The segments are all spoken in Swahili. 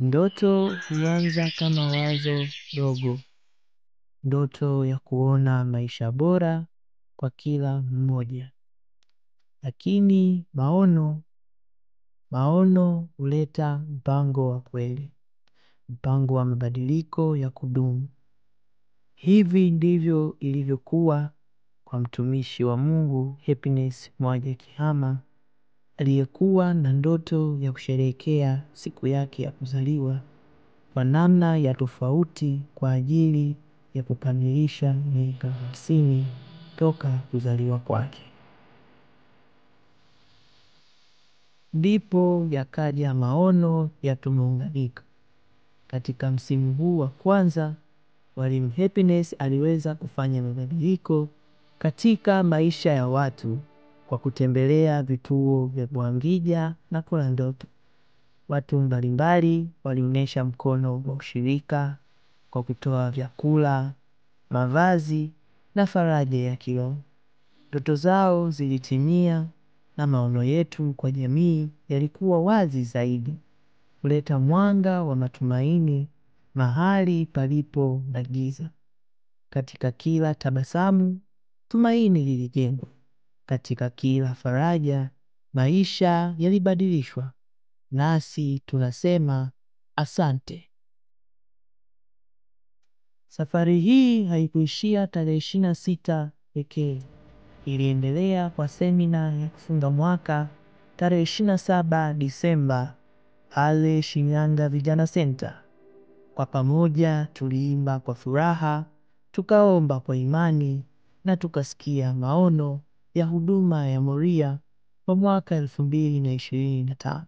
Ndoto huanza kama wazo dogo, ndoto ya kuona maisha bora kwa kila mmoja. Lakini maono huleta mpango wa kweli, mpango wa mabadiliko ya kudumu. Hivi ndivyo ilivyokuwa kwa mtumishi wa Mungu Happiness Mwakihama, aliyekuwa na ndoto ya kusherehekea siku yake ya kuzaliwa kwa namna ya tofauti kwa ajili ya kukamilisha miaka 50 toka kuzaliwa kwake. Ndipo yakaja maono ya tumeunganika. Katika msimu huu wa kwanza, Mwalimu Happiness aliweza kufanya mabadiliko katika maisha ya watu kwa kutembelea vituo vya Bwangija na Kula Ndoto. Watu mbalimbali walionyesha mkono wa ushirika kwa kutoa vyakula, mavazi na faraja ya kiroho. Ndoto zao zilitimia na maono yetu kwa jamii yalikuwa wazi zaidi, kuleta mwanga wa matumaini mahali palipo na giza. Katika kila tabasamu, tumaini lilijengwa. Katika kila faraja, maisha yalibadilishwa. Nasi tunasema asante. Safari hii haikuishia tarehe 26 pekee. Iliendelea kwa semina ya kufunga mwaka tarehe 27 Disemba pale Shinyanga Vijana Center. Kwa pamoja tuliimba kwa furaha, tukaomba kwa imani na tukasikia maono ya huduma ya Moria kwa mwaka 2025.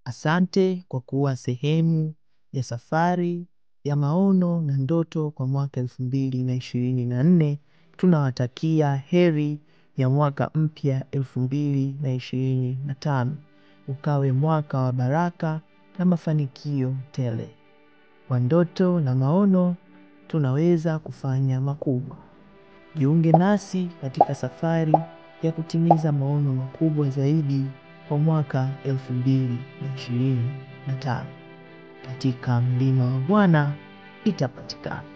Asante kwa kuwa sehemu ya safari ya maono na ndoto kwa mwaka 2024. Tunawatakia heri ya mwaka mpya 2025. Ukawe mwaka wa baraka na mafanikio tele. Kwa ndoto na maono tunaweza kufanya makubwa. Jiunge nasi katika safari ya kutimiza maono makubwa zaidi kwa mwaka 2025. Katika mlima wa Bwana itapatikana.